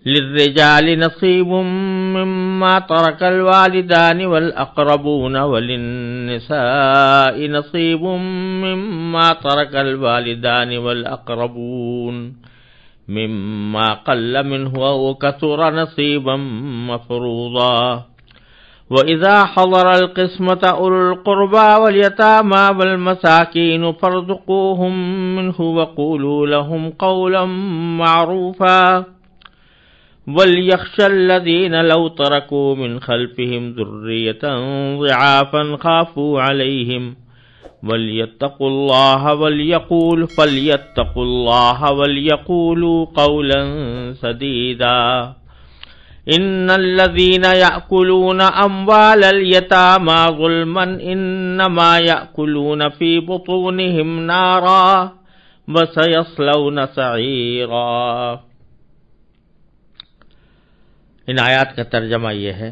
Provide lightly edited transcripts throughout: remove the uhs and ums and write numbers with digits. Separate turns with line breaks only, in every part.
للرجال نصيب مما ترك الوالدان والأقربون وللنساء نصيب مما ترك الوالدان والأقربون مما قل منه أو كثر نصيبا مفروضا وإذا حضر القسمة أولو القربى واليتامى والمساكين فارزقوهم منه وقولوا لهم قولا معروفا وَلْيَخْشَ الَّذِينَ لَوْ تَرَكُوا مِنْ خَلْفِهِمْ ذُرِّيَّةً ضِعَافًا خَافُوا عَلَيْهِمْ وَلْيَتَّقُوا اللَّهَ وَلْيَقُولُوا قَوْلًا سَدِيدًا إِنَّ الَّذِينَ يَأْكُلُونَ أَمْوَالَ الْيَتَامَى ظُلْمًا إِنَّمَا يَأْكُلُونَ فِي بُطُونِهِمْ نَارًا وَسَيَصْلَوْنَ سَعِيرًا۔ ان آیات کا ترجمہ یہ ہے،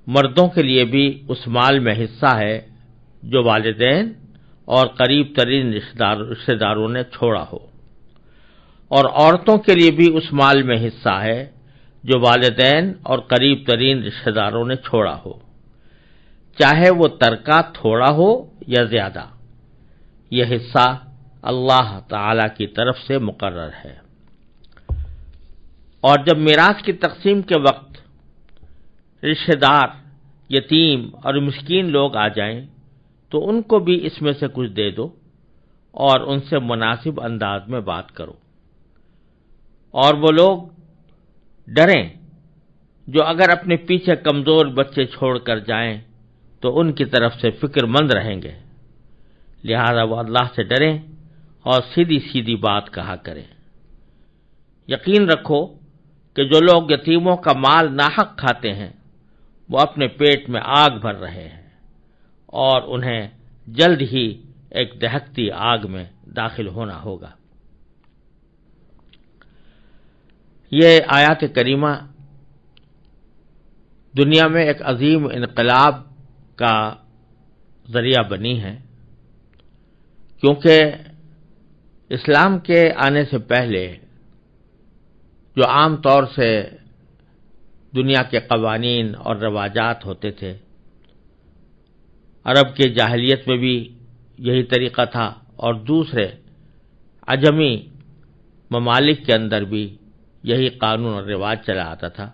مردوں کے لیے بھی اس مال میں حصہ ہے جو والدین اور قریب ترین رشتہ داروں نے چھوڑا ہو، اور عورتوں کے لیے بھی اس مال میں حصہ ہے جو والدین اور قریب ترین رشتہ داروں نے چھوڑا ہو، چاہے وہ ترکہ تھوڑا ہو یا زیادہ۔ یہ حصہ اللہ تعالی کی طرف سے مقرر ہے۔ اور جب میراث کی تقسیم کے وقت رشتہ دار، یتیم اور مسکین لوگ آ جائیں تو ان کو بھی اس میں سے کچھ دے دو اور ان سے مناسب انداز میں بات کرو، اور وہ لوگ ڈریں جو اگر اپنے پیچھے کمزور بچے چھوڑ کر جائیں تو ان کی طرف سے فکر مند رہیں گے، لہذا وہ اللہ سے ڈریں اور سیدھی سیدھی بات کہا کریں۔ یقین رکھو کہ جو لوگ یتیموں کا مال ناحق کھاتے ہیں وہ اپنے پیٹ میں آگ بھر رہے ہیں، اور انہیں جلد ہی ایک دہکتی آگ میں داخل ہونا ہوگا۔ یہ آیات کریمہ دنیا میں ایک عظیم انقلاب کا ذریعہ بنی ہے، کیونکہ اسلام کے آنے سے پہلے جو عام طور سے دنیا کے قوانین اور رواجات ہوتے تھے، عرب کے جاہلیت میں بھی یہی طریقہ تھا، اور دوسرے عجمی ممالک کے اندر بھی یہی قانون اور رواج چلا آتا تھا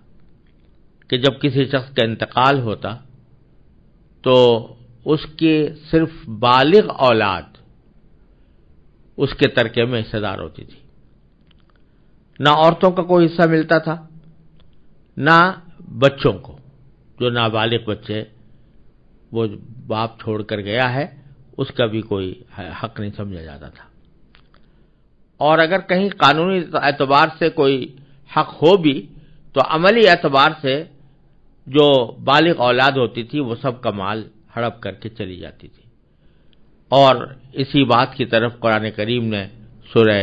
کہ جب کسی شخص کا انتقال ہوتا تو اس کی صرف بالغ اولاد اس کے ترکے میں حصہ دار ہوتی تھی، نہ عورتوں کا کوئی حصہ ملتا تھا، نہ بچوں کو، جو نابالغ بچے وہ باپ چھوڑ کر گیا ہے اس کا بھی کوئی حق نہیں سمجھا جاتا تھا، اور اگر کہیں قانونی اعتبار سے کوئی حق ہو بھی تو عملی اعتبار سے جو بالغ اولاد ہوتی تھی وہ سب کا مال ہڑپ کر کے چلی جاتی تھی۔ اور اسی بات کی طرف قرآن کریم نے سورہ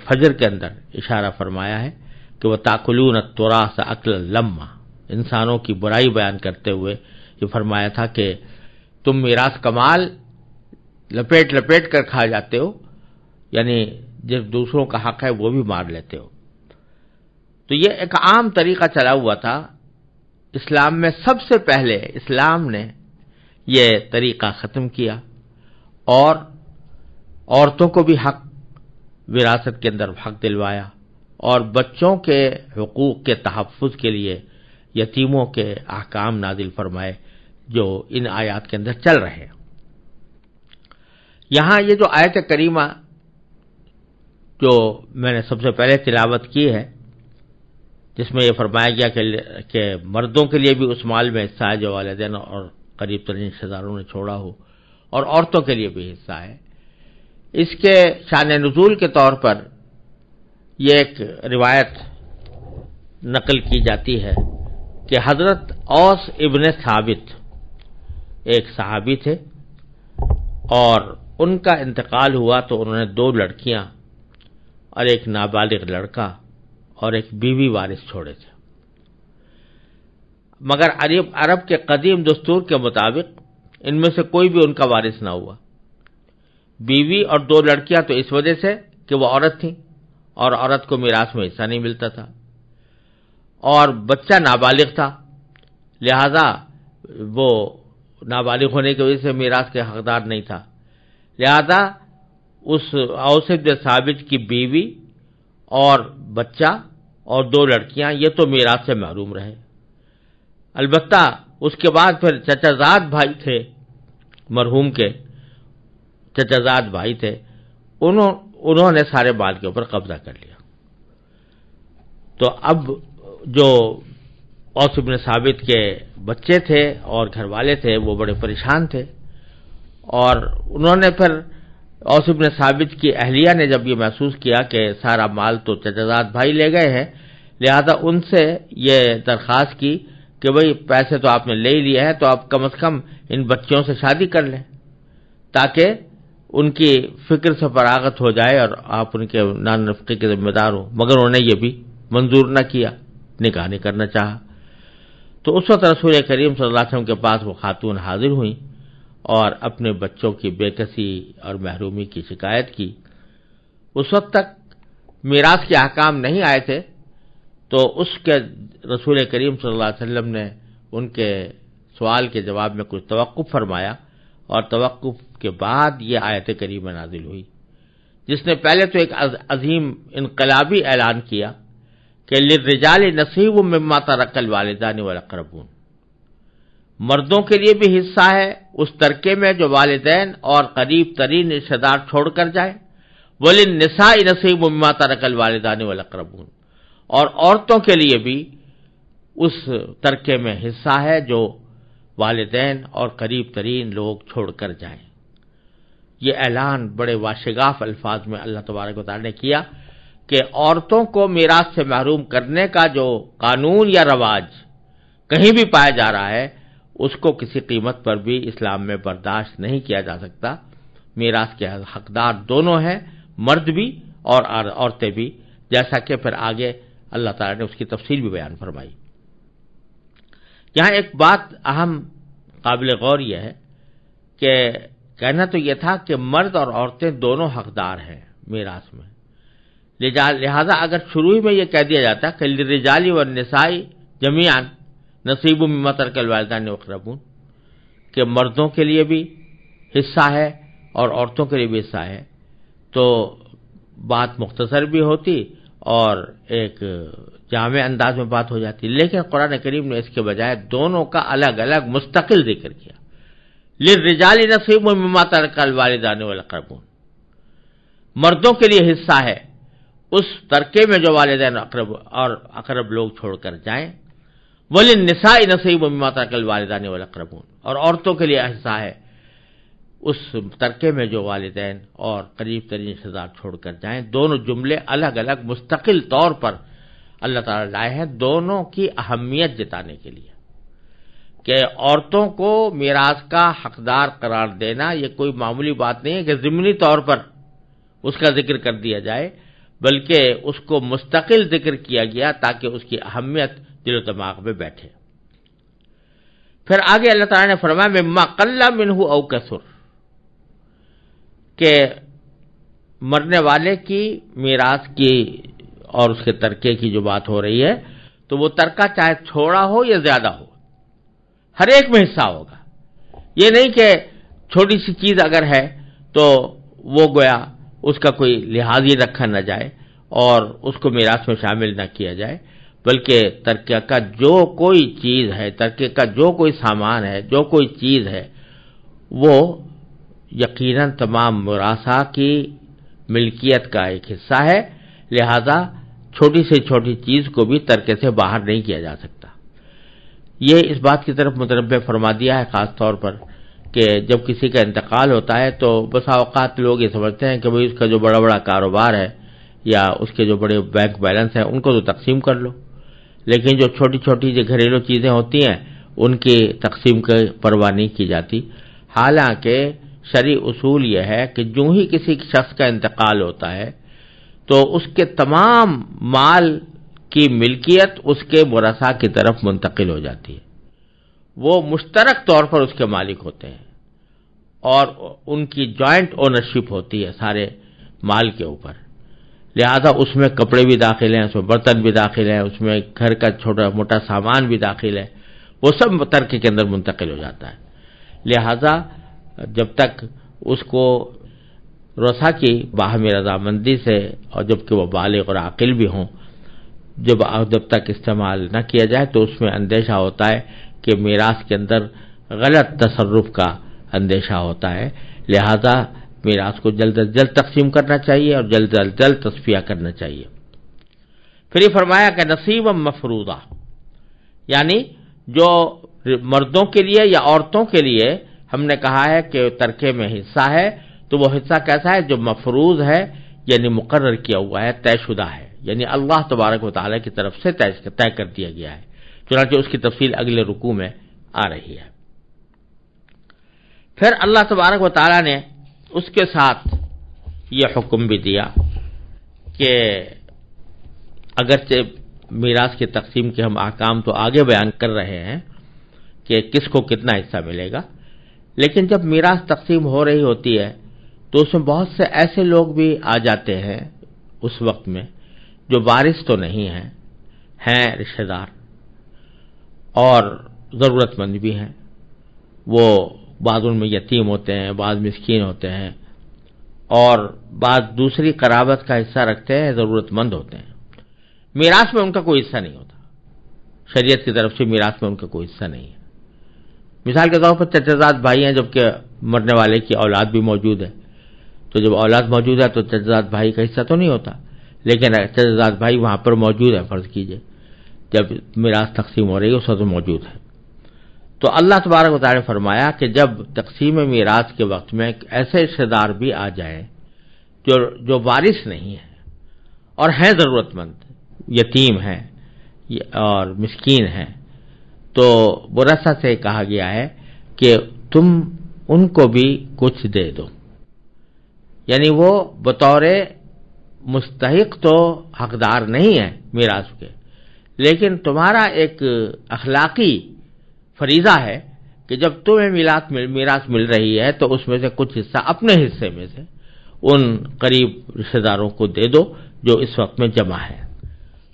فجر کے اندر اشارہ فرمایا ہے کہ وہ تاکلون التراث اکلا لما، انسانوں کی برائی بیان کرتے ہوئے یہ فرمایا تھا کہ تم میراث کا مال لپیٹ لپیٹ کر کھا جاتے ہو، یعنی جب دوسروں کا حق ہے وہ بھی مار لیتے ہو۔ تو یہ ایک عام طریقہ چلا ہوا تھا۔ اسلام میں سب سے پہلے اسلام نے یہ طریقہ ختم کیا اور عورتوں کو بھی حق وراثت کے اندر حق دلوایا، اور بچوں کے حقوق کے تحفظ کے لیے یتیموں کے احکام نازل فرمائے جو ان آیات کے اندر چل رہے ہیں۔ یہاں یہ جو آیت کریمہ جو میں نے سب سے پہلے تلاوت کی ہے، جس میں یہ فرمایا گیا کہ مردوں کے لیے بھی اس مال میں حصہ ہے جو والدین اور قریب ترین رشتہ داروں نے چھوڑا ہو، اور عورتوں کے لیے بھی حصہ ہے، اس کے شان نزول کے طور پر یہ ایک روایت نقل کی جاتی ہے کہ حضرت اوس ابن ثابت ایک صحابی تھے، اور ان کا انتقال ہوا تو انہوں نے 2 لڑکیاں اور ایک نابالغ لڑکا اور ایک بیوی وارث چھوڑے تھے، مگر عرب کے قدیم دستور کے مطابق ان میں سے کوئی بھی ان کا وارث نہ ہوا۔ بیوی اور 2 لڑکیاں تو اس وجہ سے کہ وہ عورت تھیں، اور عورت کو میراث میں حصہ نہیں ملتا تھا، اور بچہ نابالغ تھا، لہذا وہ نابالغ ہونے کی وجہ سے میراث کے حقدار نہیں تھا، لہذا اس اوس بن ثابت کی بیوی اور بچہ اور 2 لڑکیاں یہ تو میراث سے محروم رہے۔ البتہ اس کے بعد پھر چچا زاد بھائی تھے، مرحوم کے چچا زاد بھائی تھے، انہوں نے سارے مال کے اوپر قبضہ کر لیا۔ تو اب جو اوس بن ثابت کے بچے تھے اور گھر والے تھے وہ بڑے پریشان تھے، اور انہوں نے پھر اوس بن ثابت کی اہلیہ نے جب یہ محسوس کیا کہ سارا مال تو چچا زاد بھائی لے گئے ہیں، لہذا ان سے یہ درخواست کی کہ بھئی پیسے تو آپ نے لے لیے ہیں، تو آپ کم از کم ان بچوں سے شادی کر لیں تاکہ ان کی فکر سے فراغت ہو جائے اور آپ ان کے نان نفقے کے ذمہ دار ہوں، مگر انہوں نے یہ بھی منظور نہ کیا، نکاح نہیں کرنا چاہا۔ تو اس وقت رسول کریم صلی اللہ علیہ وسلم کے پاس وہ خاتون حاضر ہوئیں اور اپنے بچوں کی بے کسی اور محرومی کی شکایت کی۔ اس وقت تک میراث کے احکام نہیں آئے تھے، تو اس کے رسول کریم صلی اللہ علیہ وسلم نے ان کے سوال کے جواب میں کچھ توقف فرمایا، اور توقف کے بعد یہ آیت کریمہ نازل ہوئی، جس نے پہلے تو ایک عظیم انقلابی اعلان کیا کہ للرجال نصیب مما ترک الوالدان والاقربون، مردوں کے لیے بھی حصہ ہے اس ترکے میں جو والدین اور قریب ترین رشتہ دار چھوڑ کر جائیں، وللنساء نصیب مما ترک الوالدان والاقربون، اور عورتوں کے لیے بھی اس ترکے میں حصہ ہے جو والدین اور قریب ترین لوگ چھوڑ کر جائیں۔ یہ اعلان بڑے واشگاف الفاظ میں اللہ تبارک و تعالی نے کیا کہ عورتوں کو میراث سے محروم کرنے کا جو قانون یا رواج کہیں بھی پایا جا رہا ہے، اس کو کسی قیمت پر بھی اسلام میں برداشت نہیں کیا جا سکتا۔ میراث کے حقدار دونوں ہیں، مرد بھی اور عورتیں بھی، جیسا کہ پھر آگے اللہ تعالی نے اس کی تفصیل بھی بیان فرمائی۔ یہاں ایک بات اہم قابل غور یہ ہے کہ کہنا تو یہ تھا کہ مرد اور عورتیں دونوں حقدار ہیں میراث میں، لہذا اگر شروع میں یہ کہہ دیا جاتا کہ للرجال والنساء جمیعا نصیب مما ترک الوالدان والاقربون، کہ مردوں کے لیے بھی حصہ ہے اور عورتوں کے لیے بھی حصہ ہے، تو بات مختصر بھی ہوتی اور ایک جامع انداز میں بات ہو جاتی، لیکن قرآن کریم نے اس کے بجائے دونوں کا الگ الگ مستقل ذکر کیا۔ للرجال نصیب مما ترک الوالدان والاقربون، مردوں کے لیے حصہ ہے اس ترکے میں جو والدین اور اقرب لوگ چھوڑ کر جائیں، وللنساء نصیب مما ترک الوالدان والاقربون، اور عورتوں کے لیے حصہ ہے اس ترکے میں جو والدین اور قریب ترین رشتہ دار چھوڑ کر جائیں۔ دونوں جملے الگ الگ مستقل طور پر اللہ تعالیٰ لائے ہیں دونوں کی اہمیت جتانے کے لیے، کہ عورتوں کو میراث کا حقدار قرار دینا یہ کوئی معمولی بات نہیں ہے کہ ضمنی طور پر اس کا ذکر کر دیا جائے، بلکہ اس کو مستقل ذکر کیا گیا تاکہ اس کی اہمیت دل و دماغ میں بیٹھے۔ پھر آگے اللہ تعالیٰ نے فرمایا مما قل منہ او کثر، کہ مرنے والے کی میراث کی اور اس کے ترکے کی جو بات ہو رہی ہے، تو وہ ترکہ چاہے چھوڑا ہو یا زیادہ ہو، ہر ایک میں حصہ ہوگا۔ یہ نہیں کہ چھوٹی سی چیز اگر ہے تو وہ گویا اس کا کوئی لحاظ ہی رکھا نہ جائے اور اس کو میراث میں شامل نہ کیا جائے، بلکہ ترکے کا جو کوئی چیز ہے، ترکے کا جو کوئی سامان ہے، جو کوئی چیز ہے، وہ یقیناً تمام وراثہ کی ملکیت کا ایک حصہ ہے، لہذا چھوٹی سے چھوٹی چیز کو بھی ترکے سے باہر نہیں کیا جا سکتا۔ یہ اس بات کی طرف متنبہ فرما دیا ہے خاص طور پر کہ جب کسی کا انتقال ہوتا ہے تو بسا اوقات لوگ یہ سمجھتے ہیں کہ بھئی اس کا جو بڑا بڑا کاروبار ہے یا اس کے جو بڑے بینک بیلنس ہیں ان کو تو تقسیم کر لو، لیکن جو چھوٹی چھوٹی جو گھریلو چیزیں ہوتی ہیں ان کی تقسیم کی پرواہ نہیں کی جاتی۔ حالانکہ شرعی اصول یہ ہے کہ جو ہی کسی شخص کا انتقال ہوتا ہے تو اس کے تمام مال کی ملکیت اس کے ورثاء کی طرف منتقل ہو جاتی ہے، وہ مشترک طور پر اس کے مالک ہوتے ہیں اور ان کی جوائنٹ اونرشپ ہوتی ہے سارے مال کے اوپر۔ لہذا اس میں کپڑے بھی داخل ہیں، اس میں برتن بھی داخل ہیں، اس میں گھر کا چھوٹا موٹا سامان بھی داخل ہے، وہ سب ترکے کے اندر منتقل ہو جاتا ہے۔ لہذا جب تک اس کو رسا کی باہمی رضامندی سے، اور جبکہ وہ بالغ اور عاقل بھی ہوں، جب تک استعمال نہ کیا جائے تو اس میں اندیشہ ہوتا ہے کہ میراث کے اندر غلط تصرف کا اندیشہ ہوتا ہے۔ لہذا میراث کو جلد از جلد تقسیم کرنا چاہیے اور جلد از جلد تصفیہ کرنا چاہیے۔ پھر یہ فرمایا کہ نصیبا مفروضہ، یعنی جو مردوں کے لیے یا عورتوں کے لیے ہم نے کہا ہے کہ ترکے میں حصہ ہے، تو وہ حصہ کیسا ہے؟ جو مفروض ہے، یعنی مقرر کیا ہوا ہے، طے شدہ ہے، یعنی اللہ تبارک و تعالی کی طرف سے طے کر دیا گیا ہے۔ چنانچہ اس کی تفصیل اگلے رکوع میں آ رہی ہے۔ پھر اللہ تبارک و تعالی نے اس کے ساتھ یہ حکم بھی دیا کہ اگرچہ میراث کی تقسیم کے ہم احکام تو آگے بیان کر رہے ہیں کہ کس کو کتنا حصہ ملے گا، لیکن جب میراث تقسیم ہو رہی ہوتی ہے تو اس میں بہت سے ایسے لوگ بھی آ جاتے ہیں اس وقت میں جو وارث تو نہیں ہیں رشتہ دار اور ضرورت مند بھی ہیں۔ وہ بعض ان میں یتیم ہوتے ہیں، بعض مسکین ہوتے ہیں، اور بعض دوسری قرابت کا حصہ رکھتے ہیں، ضرورت مند ہوتے ہیں۔ میراث میں ان کا کوئی حصہ نہیں ہوتا، شریعت کی طرف سے میراث میں ان کا کوئی حصہ نہیں ہے۔ مثال کے طور پر چچا زاد بھائی ہیں، جبکہ مرنے والے کی اولاد بھی موجود ہے، تو جب اولاد موجود ہے تو چچا زاد بھائی کا حصہ تو نہیں ہوتا، لیکن چچا زاد بھائی وہاں پر موجود ہے، فرض کیجئے جب میراث تقسیم ہو رہی ہے اس وقت موجود ہے۔ تو اللہ تبارک و تعالی نے فرمایا کہ جب تقسیم میراث کے وقت میں ایسے رشتہ دار بھی آ جائیں جو وارث نہیں ہیں اور ہیں ضرورت مند، یتیم ہیں اور مسکین ہیں، تو ورثہ سے کہا گیا ہے کہ تم ان کو بھی کچھ دے دو، یعنی وہ بطور مستحق تو حقدار نہیں ہے میراث کے، لیکن تمہارا ایک اخلاقی فریضہ ہے کہ جب تمہیں میراث مل رہی ہے تو اس میں سے کچھ حصہ اپنے حصے میں سے ان قریب رشتہ داروں کو دے دو جو اس وقت میں جمع ہے۔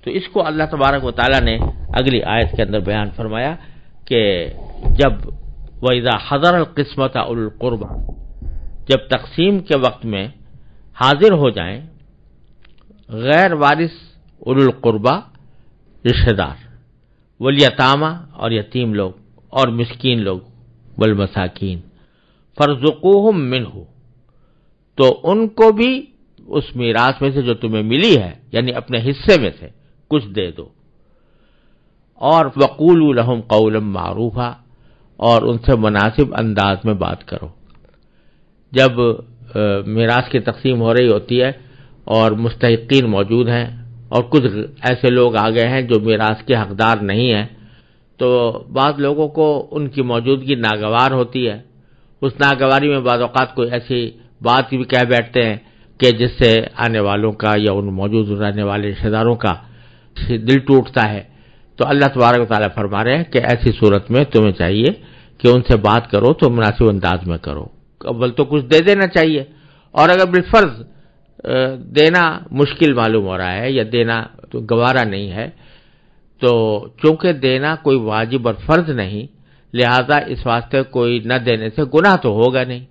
تو اس کو اللہ تبارک و تعالیٰ نے اگلی آیت کے اندر بیان فرمایا کہ جب وَإِذَا حَضَرَ الْقِسْمَةَ أُولُو الْقُرْبَى، جب تقسیم کے وقت میں حاضر ہو جائیں غیر وارث اولو القربہ رشتہ دار، والیتامى اور یتیم لوگ اور مسکین لوگ، والمساکین، فارزقوہم منہ، تو ان کو بھی اس میراث میں سے جو تمہیں ملی ہے یعنی اپنے حصے میں سے کچھ دے دو، اور وقولوا لہم قولا معروفا، اور ان سے مناسب انداز میں بات کرو۔ جب میراث کی تقسیم ہو رہی ہوتی ہے اور مستحقین موجود ہیں اور کچھ ایسے لوگ آ گئے ہیں جو میراث کے حقدار نہیں ہیں، تو بعض لوگوں کو ان کی موجودگی ناگوار ہوتی ہے، اس ناگواری میں بعض اوقات کوئی ایسی بات بھی کہہ بیٹھتے ہیں کہ جس سے آنے والوں کا یا ان موجود رہنے والے رشتہ داروں کا دل ٹوٹتا ہے۔ تو اللہ تبارک و تعالیٰ فرما رہے ہیں کہ ایسی صورت میں تمہیں چاہیے کہ ان سے بات کرو تو مناسب انداز میں کرو، اول تو کچھ دے دینا چاہیے، اور اگر بالفرض دینا مشکل معلوم ہو رہا ہے یا دینا تو گوارا نہیں ہے، تو چونکہ دینا کوئی واجب اور فرض نہیں، لہذا اس واسطے کوئی نہ دینے سے گناہ تو ہوگا نہیں،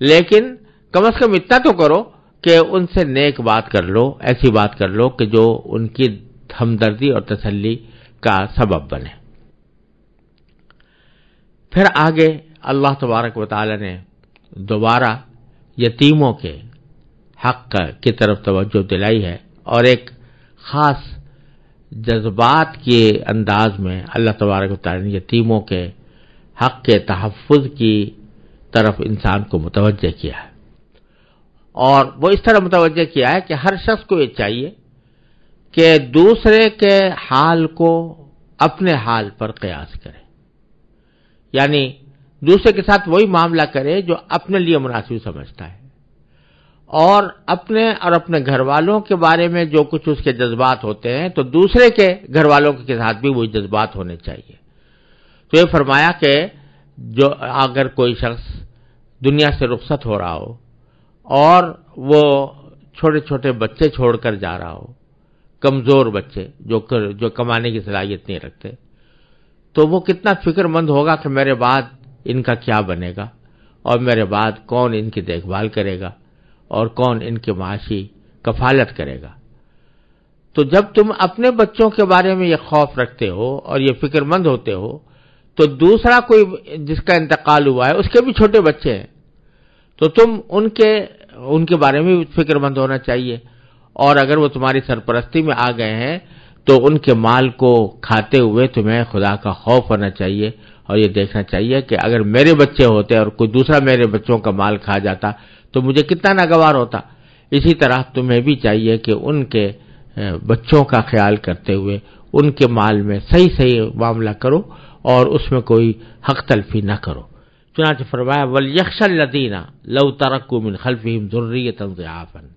لیکن کم از کم اتنا تو کرو کہ ان سے نیک بات کر لو، ایسی بات کر لو کہ جو ان کی ہمدردی اور تسلی کا سبب بنے۔ پھر آگے اللہ تبارک و تعالی نے دوبارہ یتیموں کے حق کی طرف توجہ دلائی ہے، اور ایک خاص جذبات کے انداز میں اللہ تبارک و تعالی نے یتیموں کے حق کے تحفظ کی طرف انسان کو متوجہ کیا ہے، اور وہ اس طرح متوجہ کیا ہے کہ ہر شخص کو یہ چاہیے کہ دوسرے کے حال کو اپنے حال پر قیاس کرے، یعنی دوسرے کے ساتھ وہی معاملہ کرے جو اپنے لیے مناسب سمجھتا ہے، اور اپنے گھر والوں کے بارے میں جو کچھ اس کے جذبات ہوتے ہیں تو دوسرے کے گھر والوں کے ساتھ بھی وہی جذبات ہونے چاہیے۔ تو یہ فرمایا کہ جو اگر کوئی شخص دنیا سے رخصت ہو رہا ہو اور وہ چھوٹے چھوٹے بچے چھوڑ کر جا رہا ہو، کمزور بچے جو کمانے کی صلاحیت نہیں رکھتے، تو وہ کتنا فکر مند ہوگا کہ میرے بعد ان کا کیا بنے گا، اور میرے بعد کون ان کی دیکھ بھال کرے گا، اور کون ان کی معاشی کفالت کرے گا۔ تو جب تم اپنے بچوں کے بارے میں یہ خوف رکھتے ہو اور یہ فکر مند ہوتے ہو، تو دوسرا کوئی جس کا انتقال ہوا ہے اس کے بھی چھوٹے بچے ہیں، تو تم ان کے بارے میں بھی فکر مند ہونا چاہیے، اور اگر وہ تمہاری سرپرستی میں آ گئے ہیں تو ان کے مال کو کھاتے ہوئے تمہیں خدا کا خوف ہونا چاہیے، اور یہ دیکھنا چاہیے کہ اگر میرے بچے ہوتے اور کوئی دوسرا میرے بچوں کا مال کھا جاتا تو مجھے کتنا ناگوار ہوتا۔ اسی طرح تمہیں بھی چاہیے کہ ان کے بچوں کا خیال کرتے ہوئے ان کے مال میں صحیح معاملہ کرو اور اس میں کوئی حق تلفی نہ کرو۔ چنانچہ فرمایا وَلْيَخْشَ الَّذِينَ لَوْ تَرَكُوا مِنْ خَلْفِهِمْ ذُرِّيَّةً ضِعَافًا،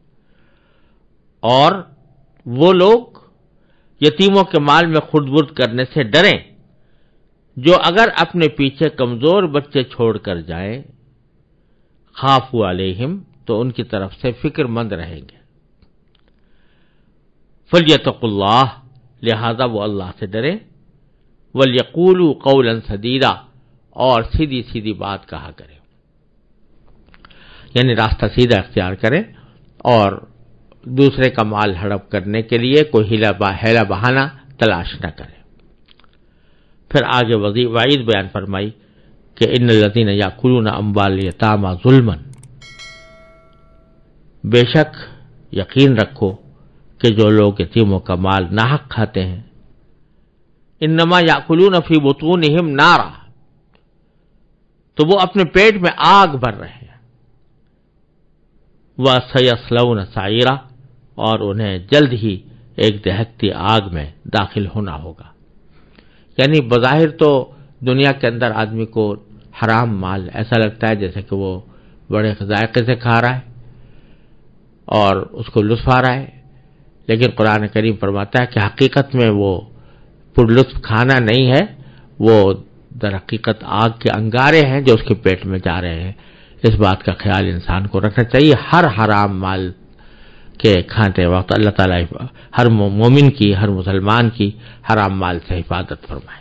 اور وہ لوگ یتیموں کے مال میں خرد برد کرنے سے ڈریں جو اگر اپنے پیچھے کمزور بچے چھوڑ کر جائیں، خافوا علیہم، تو ان کی طرف سے فکر مند رہیں گے۔ فَلْيَتَّقُوا اللَّهَ، لہذا وہ اللہ سے ڈریں، وَلْيَقُولُوا قَوْلًا سَدِيدًا، اور سیدھی سیدھی بات کہا کریں، یعنی راستہ سیدھا اختیار کریں اور دوسرے کا مال ہڑپ کرنے کے لیے کوئی ہیلا بہانہ تلاش نہ کریں۔ پھر آگے وعید بیان فرمائی کہ ان الذین یاکلون اموال الیتامی ظلما، بے شک یقین رکھو کہ جو لوگ یتیموں کا مال ناحق کھاتے ہیں، انما یاکلون فی بطونہم نارا، تو وہ اپنے پیٹ میں آگ بھر رہے ہیں، وَسَيَصْلَوْنَ سَعِيرًا، اور انہیں جلد ہی ایک دہکتی آگ میں داخل ہونا ہوگا۔ یعنی بظاہر تو دنیا کے اندر آدمی کو حرام مال ایسا لگتا ہے جیسے کہ وہ بڑے ذائقے سے کھا رہا ہے اور اس کو لطف آ رہا ہے، لیکن قرآن کریم فرماتا ہے کہ حقیقت میں وہ پر لطف کھانا نہیں ہے، وہ در حقیقت آگ کے انگارے ہیں جو اس کے پیٹ میں جا رہے ہیں۔ اس بات کا خیال انسان کو رکھنا چاہیے۔ ہر حرام مال کے کھاتے وقت اللہ تعالیٰ ہر مومن کی، ہر مسلمان کی حرام مال سے حفاظت فرمائے۔